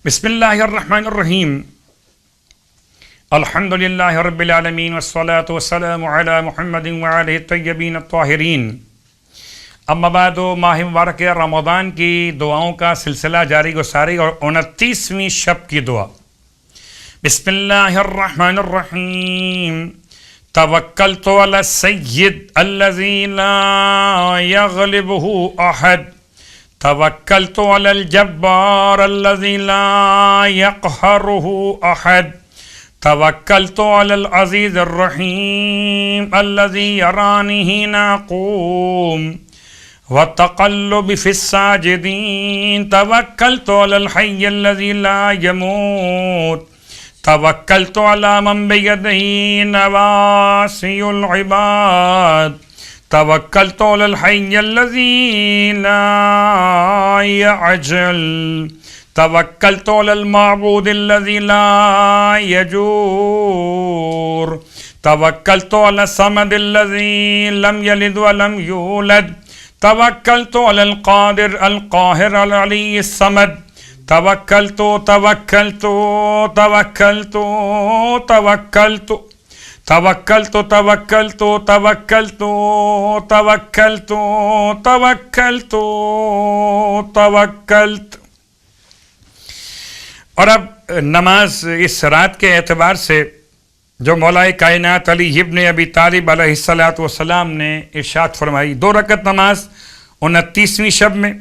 بسم اللہ الرحمن الرحیم الحمد للہ رب العالمین والصلاة والسلام علی محمد وعلیہ الطیبین الطاہرین. اما بعد، ماہ مبارک رمضان کی دعاؤں کا سلسلہ جاری و ساری اور 29ویں شب کی دعا. بسم اللہ الرحمن الرحیم. توکلت علی السید الذی لا یغلبہ احد. توکلت علی الجبار الذی لا یقہرہ احد. توکلت علی العزیز الرحیم الذی یرانی حین اقوم وتقلب فی الساجدین. توکلت علی الحی الذی لا یموت. توکلت علی من بیدہ نواصی العباد. توکلت علی الحی الذی لا یعجل. توکلت علی المعبود الذی لا یجور. توکلت علی الصمد الذی لم یلد ولم یولد. توکلت علی القادر القاہر العلی الصمد. توکلت توکلت توکلت توکلت توکلت توکلت توکلت توکلت توکلت توکلت. اور اب نماز اس رات کے اعتبار سے جو مولا کائنات علی ابن ابی طالب علیہ السلام نے ارشاد فرمائی، 2 رکعت نماز 29ویں شب میں،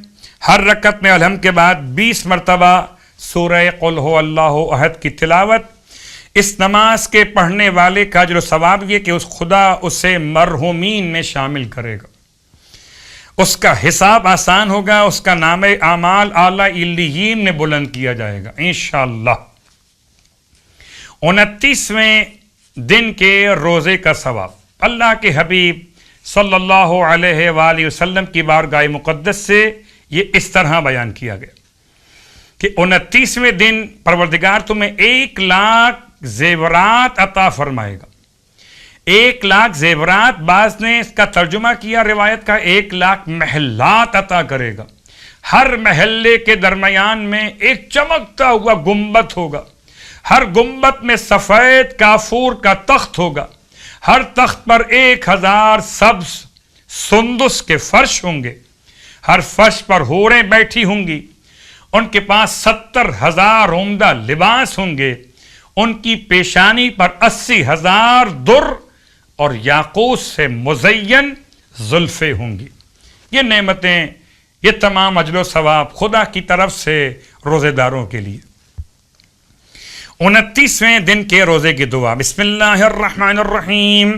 ہر رکعت میں الحمد کے بعد 20 مرتبہ سورہ قل هو اللہ احد کی تلاوت. اس نماز کے پڑھنے والے کا اجر و ثواب یہ کہ خدا اسے مرحومین میں شامل کرے گا، اس کا حساب آسان ہوگا، اس کا نام اعمال اعلیٰ علیین میں بلند کیا جائے گا انشاءاللہ. 29ویں دن کے روزے کا ثواب اللہ کے حبیب صلی اللہ علیہ وآلہ وسلم کی بارگاہ مقدس سے یہ اس طرح بیان کیا گیا کہ 29ویں دن پروردگار تمہیں 1,00,000 زیورات عطا فرمائے گا. 1,00,000 زیورات، بعض نے اس کا ترجمہ کیا روایت کا 1,00,000 محلات عطا کرے گا. ہر محلے کے درمیان میں ایک چمکتا ہوا گنبد ہوگا، ہر گنبد میں سفید کافور کا تخت ہوگا، ہر تخت پر 1,000 سبز سندس کے فرش ہوں گے، ہر فرش پر حوریں بیٹھی ہوں گی، ان کے پاس 70,000 عمدہ لباس ہوں گے، ان کی پیشانی پر 80,000 در اور یاقوت سے مزین زلفیں ہوں گی. یہ نعمتیں، یہ تمام اجر و ثواب خدا کی طرف سے روزے داروں کے لیے. 29ویں دن کے روزے کی دعا. بسم اللہ الرحمن الرحیم.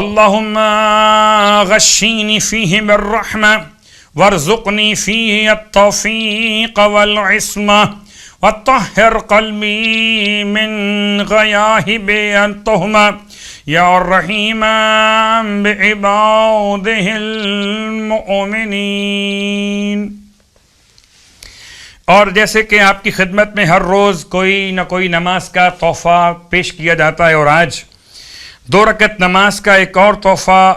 اللہم غشینی فیہ بالرحمہ وارزقنی فیہ التوفیق والعصمہ وطہر قلبی من غیاہب التہمہ یا الرحیم بعبادہ المؤمنین. اور جیسے کہ آپ کی خدمت میں ہر روز کوئی نہ کوئی نماز کا تحفہ پیش کیا جاتا ہے، اور آج 2 رکعت نماز کا ایک اور تحفہ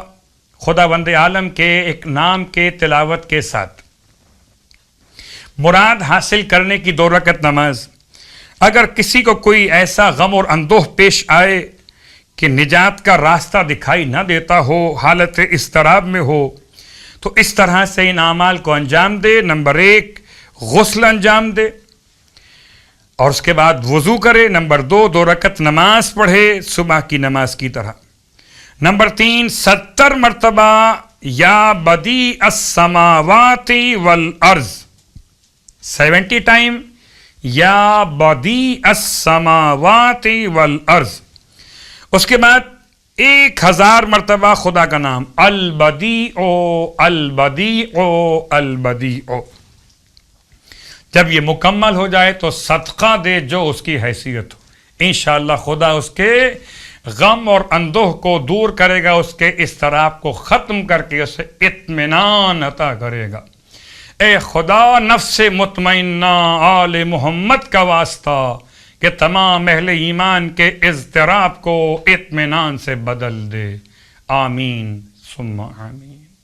خداوند عالم کے ایک نام کے تلاوت کے ساتھ. مراد حاصل کرنے کی 2 رکعت نماز. اگر کسی کو کوئی ایسا غم اور اندوہ پیش آئے کہ نجات کا راستہ دکھائی نہ دیتا ہو، حالت اضطراب میں ہو، تو اس طرح سے ان اعمال کو انجام دے. نمبر 1 غسل انجام دے اور اس کے بعد وضو کرے. نمبر 2 رکعت نماز پڑھے صبح کی نماز کی طرح. نمبر 3 70 مرتبہ یا بدیع السماوات والارض، 70 ٹائم یا بدیع السماوات والارض. اس کے بعد 1000 مرتبہ خدا کا نام البدیع البدیع البدیع. جب یہ مکمل ہو جائے تو صدقہ دے جو اس کی حیثیت ہو. انشاءاللہ خدا اس کے غم اور اندوہ کو دور کرے گا، اس کے اضطراب کو ختم کر کے اسے اطمینان عطا کرے گا. اے خدا نفس مطمئنہ آل محمد کا واسطہ کہ تمام اہل ایمان کے اضطراب کو اطمینان سے بدل دے. آمین ثم آمین.